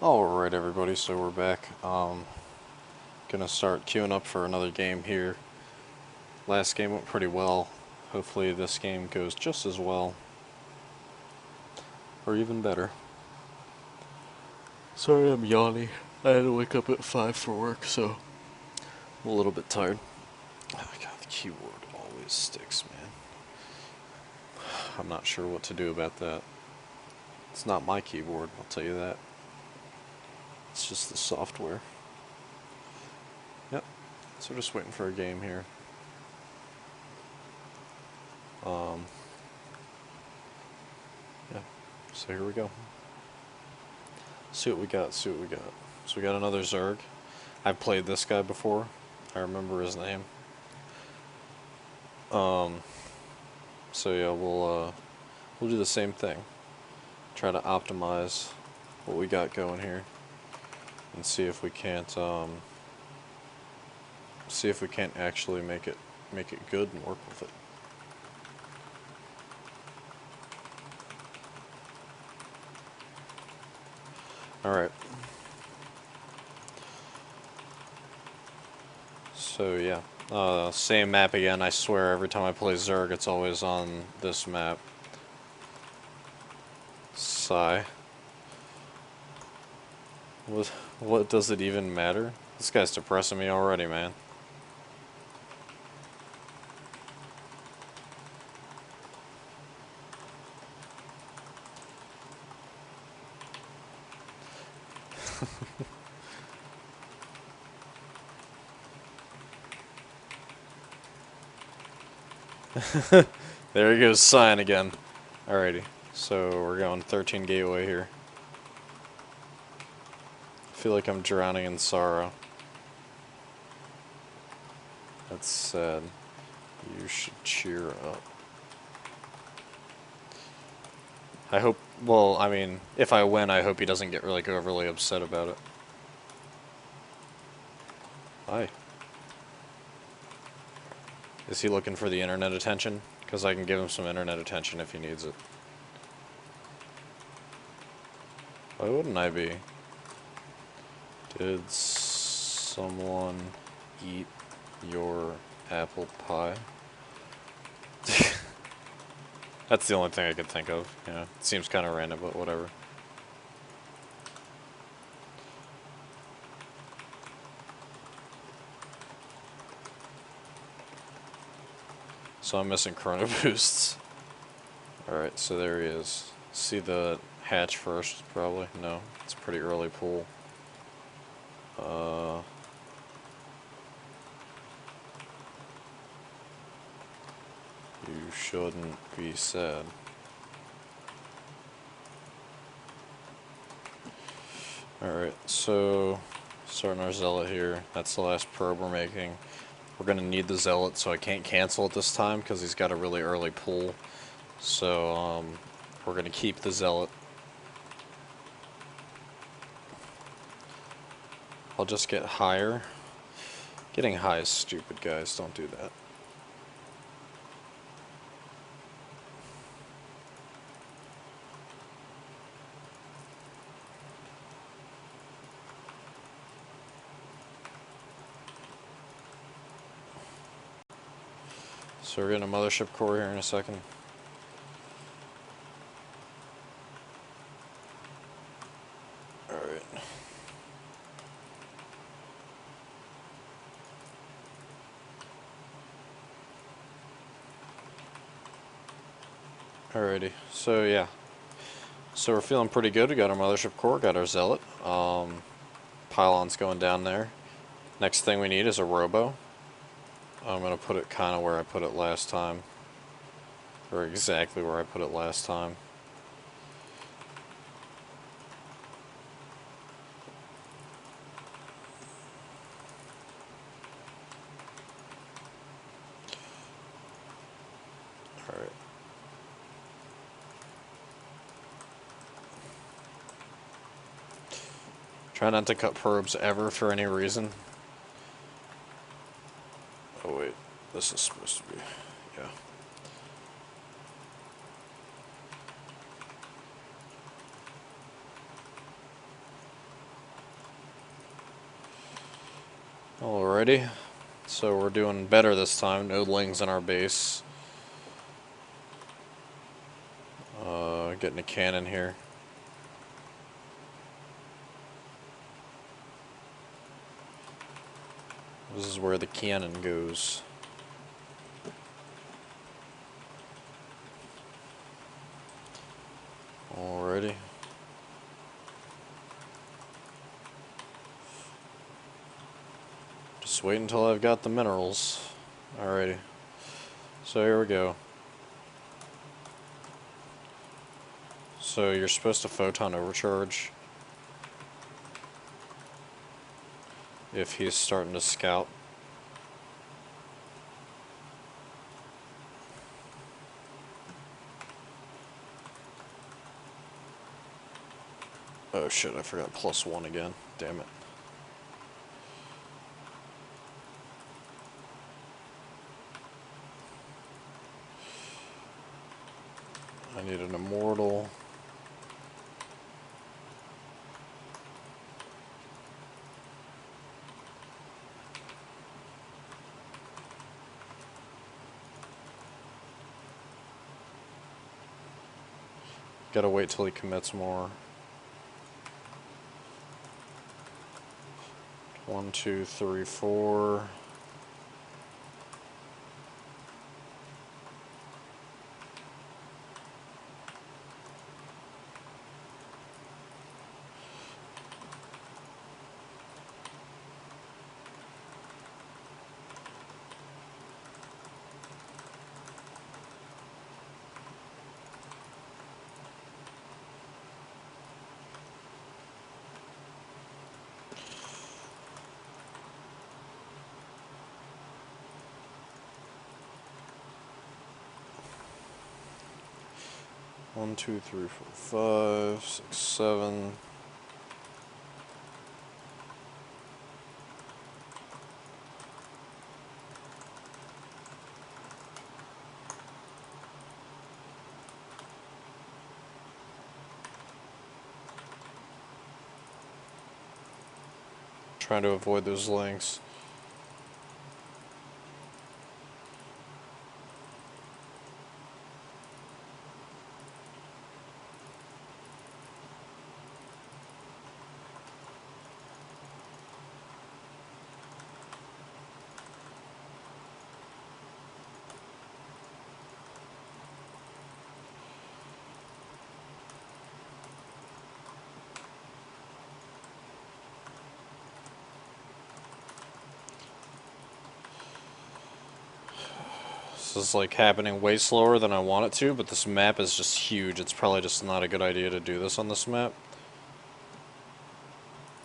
Alright everybody, so we're back. Gonna start queuing up for another game here. Last game went pretty well. Hopefully this game goes just as well. Or even better. Sorry I'm yawning. I had to wake up at 5 for work, so I'm a little bit tired. Oh god, the keyboard always sticks, man. I'm not sure what to do about that. It's not my keyboard, I'll tell you that. It's just the software. Yep. So just waiting for a game here. Yeah. So here we go. See what we got, see what we got. So we got another Zerg. I've played this guy before. I remember his name. So yeah, we'll do the same thing. Try to optimize what we got going here. And see if we can't actually make it good and work with it. Alright. So yeah. Same map again. I swear every time I play Zerg it's always on this map. Sigh. What does it even matter? This guy's depressing me already, man. There he goes, sign again. Alrighty, so we're going 13 gateway here. I feel like I'm drowning in sorrow. That's sad. You should cheer up. I hope, well, I mean, if I win, I hope he doesn't get really overly upset about it. Hi. Is he looking for the internet attention? Because I can give him some internet attention if he needs it. Why wouldn't I be? Did someone eat your apple pie? That's the only thing I could think of. Yeah, it seems kind of random, but whatever. So I'm missing chrono boosts. Alright, so there he is. See the hatch first, probably? No, it's a pretty early pool. You shouldn't be sad. Alright, so starting our zealot here. That's the last probe we're making. We're going to need the zealot, so I can't cancel it this time because he's got a really early pull. So we're going to keep the zealot. I'll just get higher. Getting high is stupid, guys. Don't do that. So we're getting a mothership core here in a second. Alright. Alrighty, so yeah. So we're feeling pretty good. We got our mothership core, got our zealot. Pylon's going down there. Next thing we need is a robo. I'm going to put it kind of where I put it last time. Or exactly where I put it last time. Alright. Try not to cut probes ever for any reason. Oh wait, this is supposed to be, yeah. Alrighty. So we're doing better this time. No lings in our base. Getting a cannon here. This is where the cannon goes. Alrighty. Just wait until I've got the minerals. Alrighty. So here we go. So you're supposed to photon overcharge if he's starting to scout. Oh shit, I forgot +1 again. Damn it. I need an immortal. Gotta wait till he commits more. 1, 2, 3, 4. One, two, three, four, 5, 6, 7. Trying to avoid those links. This is like happening way slower than I want it to, but this map is just huge. It's probably just not a good idea to do this on this map.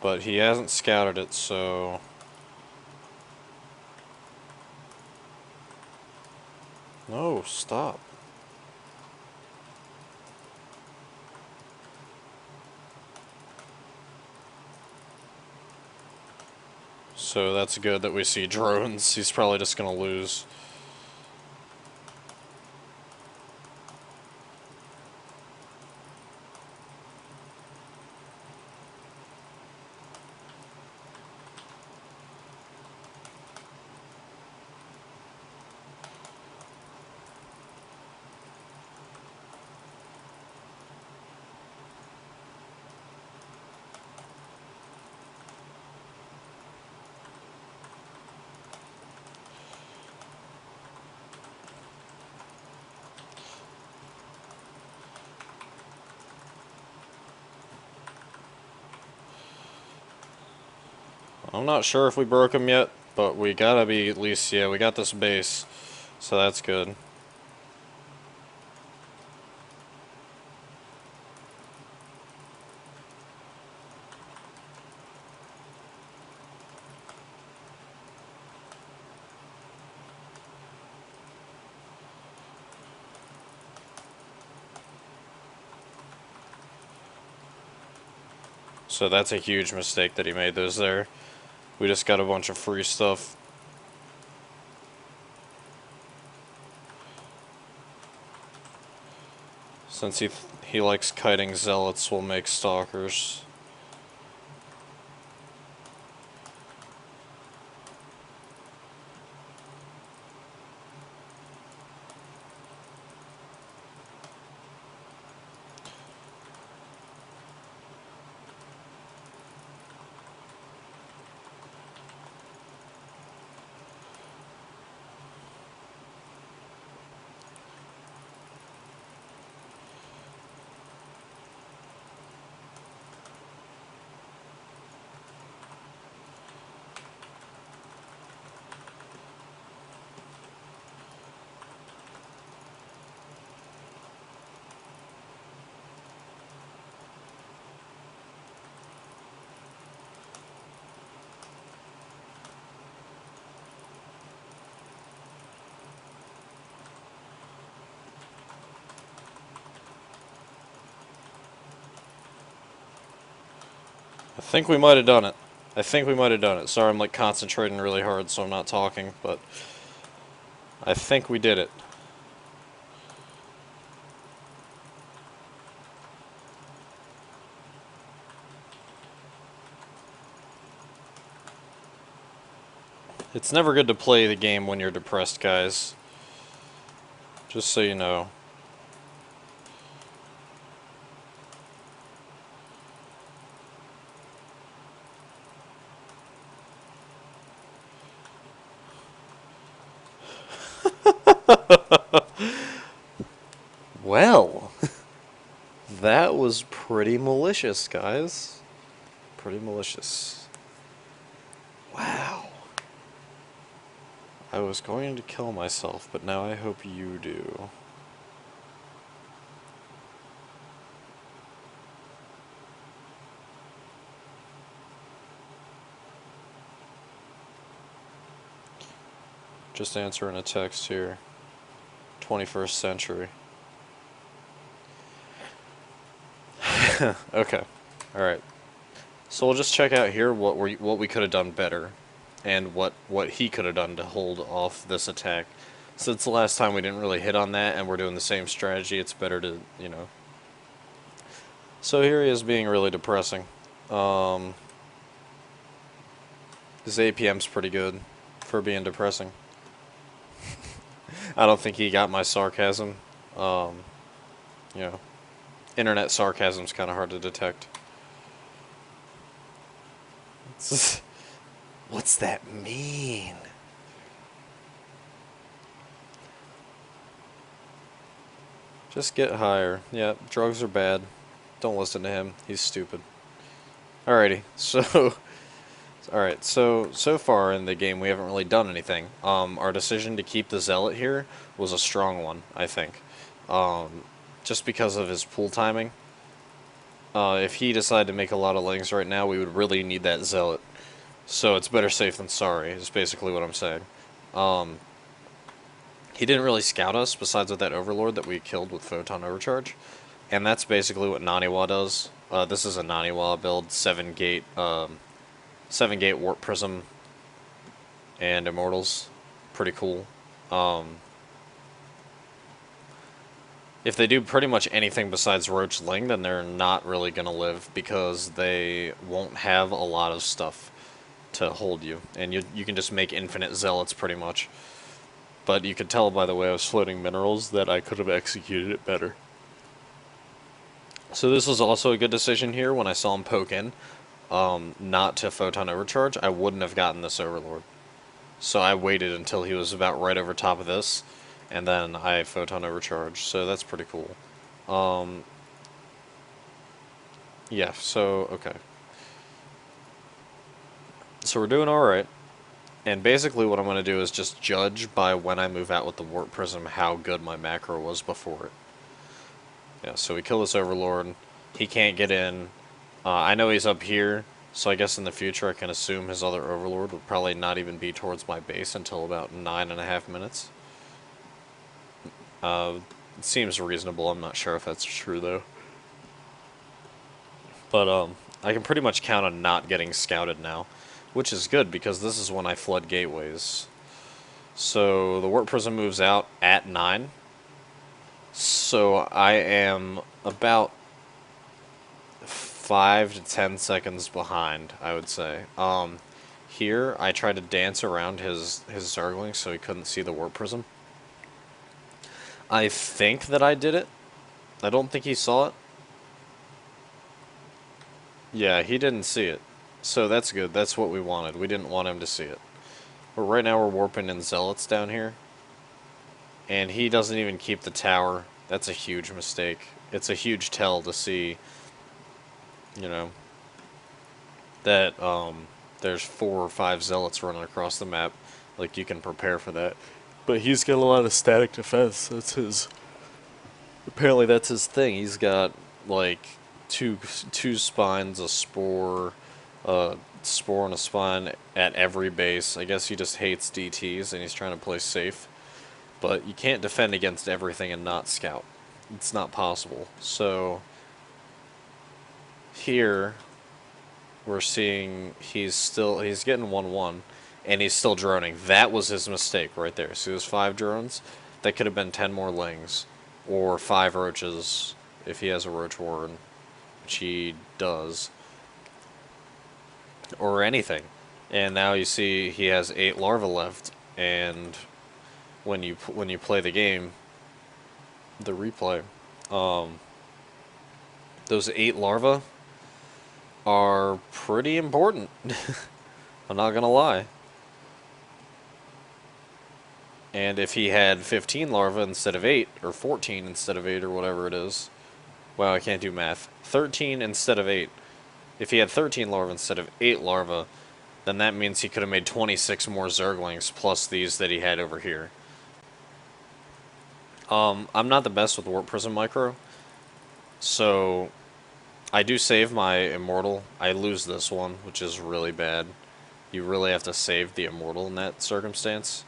But he hasn't scouted it, so... No, stop. So that's good that we see drones. He's probably just gonna lose. I'm not sure if we broke him yet, but we gotta be at least, yeah, we got this base, so that's good. So that's a huge mistake that he made those there. We just got a bunch of free stuff. Since he likes kiting zealots, we'll make stalkers. I think we might have done it. I think we might have done it. Sorry, I'm like concentrating really hard, so I'm not talking, but I think we did it. It's never good to play the game when you're depressed, guys. Just so you know. Well, that was pretty malicious, guys. Pretty malicious. Wow. I was going to kill myself, but now I hope you do. Just answering a text here. 21st century. Okay. Alright. So we'll just check out here what we could have done better. And what he could have done to hold off this attack. Since the last time we didn't really hit on that and we're doing the same strategy, it's better to, you know. So here he is being really depressing. His APM's pretty good for being depressing. I don't think he got my sarcasm. You know, internet sarcasm's kind of hard to detect. What's that mean? Just get higher. Yeah, drugs are bad. Don't listen to him. He's stupid. Alrighty, so... Alright, so far in the game we haven't really done anything. Our decision to keep the Zealot here was a strong one, I think. Just because of his pool timing. If he decided to make a lot of lings right now, we would really need that Zealot. So it's better safe than sorry, is basically what I'm saying. He didn't really scout us, besides with that Overlord that we killed with Photon Overcharge. And that's basically what Naniwa does. This is a Naniwa build, 7-gate, 7-gate Warp Prism and Immortals. Pretty cool. If they do pretty much anything besides Roach Ling, then they're not really going to live, because they won't have a lot of stuff to hold you. And you can just make infinite Zealots pretty much. But you could tell by the way I was floating minerals that I could have executed it better. So this was also a good decision here when I saw him poke in. Not to Photon Overcharge, I wouldn't have gotten this Overlord. So I waited until he was about right over top of this, and then I Photon Overcharge, so that's pretty cool. Yeah, so, okay. So we're doing alright, and basically what I'm going to do is just judge by when I move out with the Warp Prism how good my macro was before it. Yeah, so we kill this Overlord, he can't get in. I know he's up here, so I guess in the future I can assume his other Overlord would probably not even be towards my base until about 9.5 minutes. It seems reasonable, I'm not sure if that's true though. But I can pretty much count on not getting scouted now, which is good because this is when I flood gateways. So the Warp Prism moves out at 9. So I am about 5 to 10 seconds behind, I would say. Here, I tried to dance around his Zergling so he couldn't see the Warp Prism. I think that I did it. I don't think he saw it. Yeah, he didn't see it. So that's good. That's what we wanted. We didn't want him to see it. But right now we're warping in Zealots down here. And he doesn't even keep the tower. That's a huge mistake. It's a huge tell to see, you know, that there's 4 or 5 Zealots running across the map. Like, you can prepare for that. But he's got a lot of static defense. That's his... Apparently that's his thing. He's got, like, two spines, a spore and a spine at every base. I guess he just hates DTs and he's trying to play safe. But you can't defend against everything and not scout. It's not possible. So here we're seeing he's getting 1-1, and he's still droning. That was his mistake right there. So it was 5 drones. That could have been 10 more lings, or 5 roaches if he has a roach warren, which he does, or anything. And now you see he has 8 larvae left, and when you play the game, the replay, those 8 larvae are pretty important. I'm not gonna lie. And if he had 15 larvae instead of 8, or 14 instead of 8, or whatever it is, wow, I can't do math. 13 instead of 8. If he had 13 larvae instead of 8 larvae, then that means he could have made 26 more zerglings plus these that he had over here. I'm not the best with Warp Prism Micro, so I do save my Immortal. I lose this one, which is really bad. You really have to save the Immortal in that circumstance.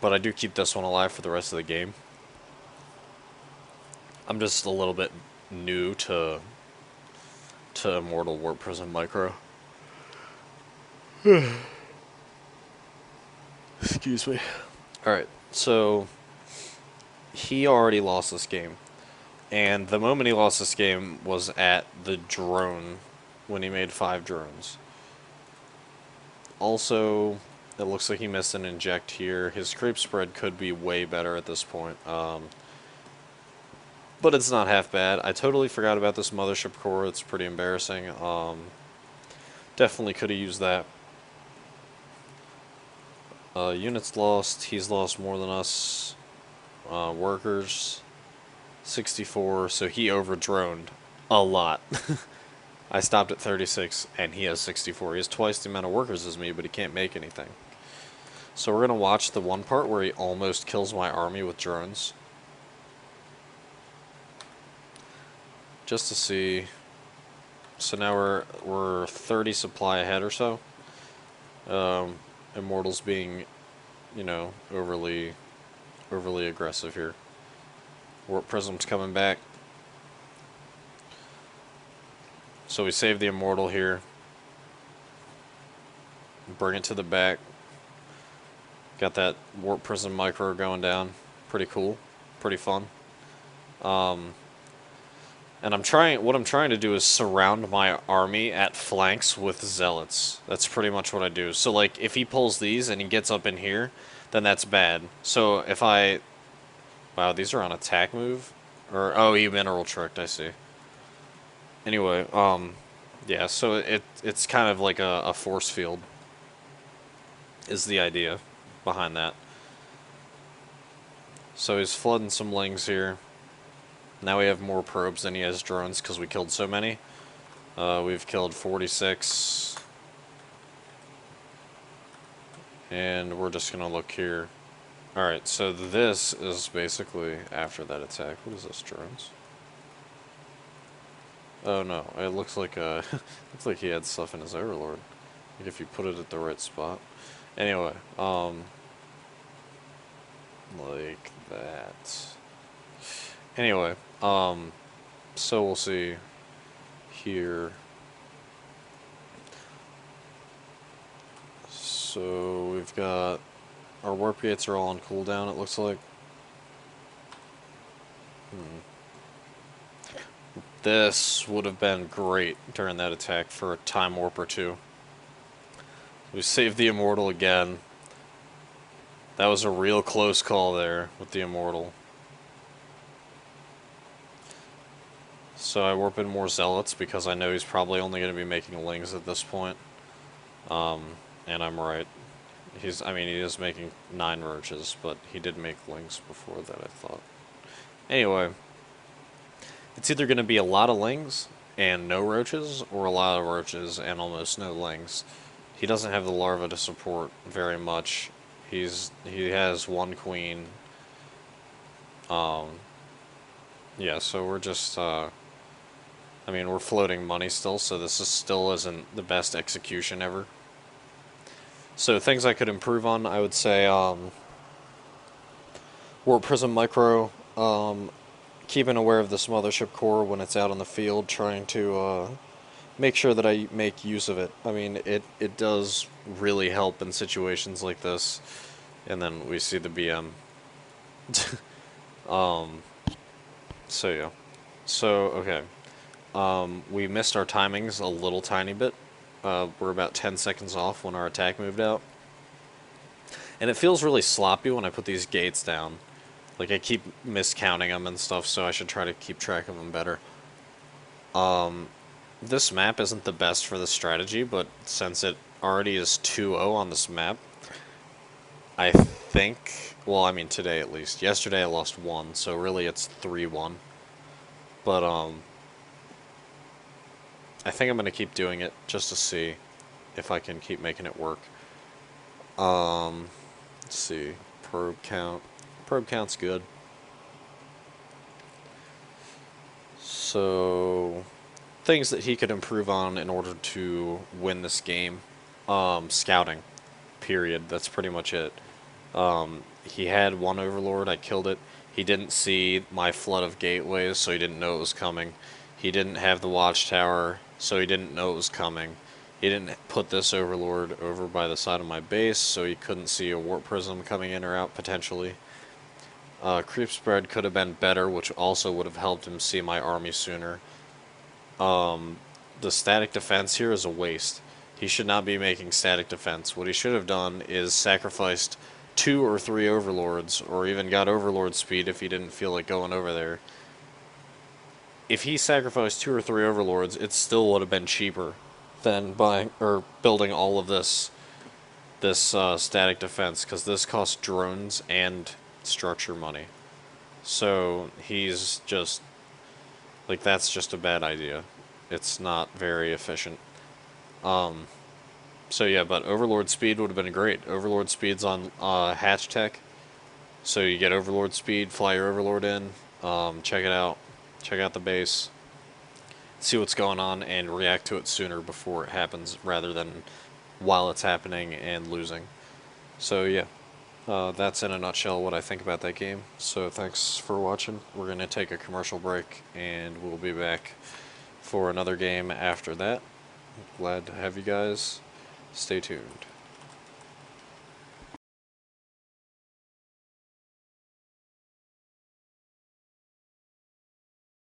But I do keep this one alive for the rest of the game. I'm just a little bit new to Immortal Warp Prism Micro. Excuse me. Alright, so he already lost this game. And the moment he lost this game was at the drone, when he made 5 drones. Also, it looks like he missed an inject here. His creep spread could be way better at this point. But it's not half bad. I totally forgot about this mothership core. It's pretty embarrassing. Definitely could have used that. Units lost. He's lost more than us. Workers, 64. So he over-droned a lot. I stopped at 36, and he has 64. He has twice the amount of workers as me, but he can't make anything. So we're going to watch the one part where he almost kills my army with drones. Just to see. So now we're 30 supply ahead or so. Immortals being, you know, overly aggressive here. Warp Prism's coming back. So we save the Immortal here. Bring it to the back. Got that Warp Prism Micro going down. Pretty cool. Pretty fun. And what I'm trying to do is surround my army at flanks with zealots. That's pretty much what I do. So like if he pulls these and he gets up in here, then that's bad. So if wow, these are on attack move? Or oh, he mineral tricked, I see. Anyway, yeah, so it's kind of like a force field is the idea behind that. So he's flooding some lings here. Now we have more probes than he has drones because we killed so many. We've killed 46. And we're just going to look here. Alright, so this is basically after that attack. What is this, drones? Oh no, it looks like looks like he had stuff in his Overlord. Like if you put it at the right spot. Anyway, like that. Anyway, so we'll see here. So we've got our warp gates are all on cooldown, it looks like. This would have been great during that attack for a time warp or two. We saved the Immortal again. That was a real close call there with the Immortal. So I warp in more zealots because I know he's probably only going to be making lings at this point. And I'm right. He is making 9 roaches, but he did make lings before that, I thought. Anyway, it's either going to be a lot of lings and no roaches, or a lot of roaches and almost no lings. He doesn't have the larva to support very much. He has 1 queen. Yeah, so we're just we're floating money still, so this still isn't the best execution ever. So things I could improve on, I would say, Warp Prism Micro, keeping aware of this mothership core when it's out on the field, trying to make sure that I make use of it. I mean, it does really help in situations like this. And then we see the BM. um, so yeah. So, okay. We missed our timings a little tiny bit. We're about 10 seconds off when our attack moved out. And it feels really sloppy when I put these gates down. Like, I keep miscounting them and stuff, so I should try to keep track of them better. This map isn't the best for this strategy, but since it already is 2-0 on this map, I think, well, I mean today at least. Yesterday I lost 1, so really it's 3-1. But, I think I'm going to keep doing it just to see if I can keep making it work. Let's see. Probe count. Probe count's good. So, things that he could improve on in order to win this game. Scouting. Period. That's pretty much it. He had one overlord. I killed it. He didn't see my flood of gateways, so he didn't know it was coming. He didn't have the watchtower, so he didn't know it was coming. He didn't put this overlord over by the side of my base, so he couldn't see a warp prism coming in or out, potentially. Creep spread could have been better, which also would have helped him see my army sooner. The static defense here is a waste. He should not be making static defense. What he should have done is sacrificed 2 or 3 overlords, or even got overlord speed if he didn't feel like going over there. If he sacrificed 2 or 3 overlords, it still would have been cheaper than buying or building all of this static defense, because this costs drones and structure money. So he's just like, that's just a bad idea. It's not very efficient. So yeah, but Overlord speed would have been great. Overlord speed's on hatch tech, so you get Overlord speed, fly your Overlord in, check it out, check out the base, see what's going on, and react to it sooner before it happens, rather than while it's happening and losing. So yeah, that's in a nutshell what I think about that game. So thanks for watching. We're going to take a commercial break, and we'll be back for another game after that. Glad to have you guys. Stay tuned.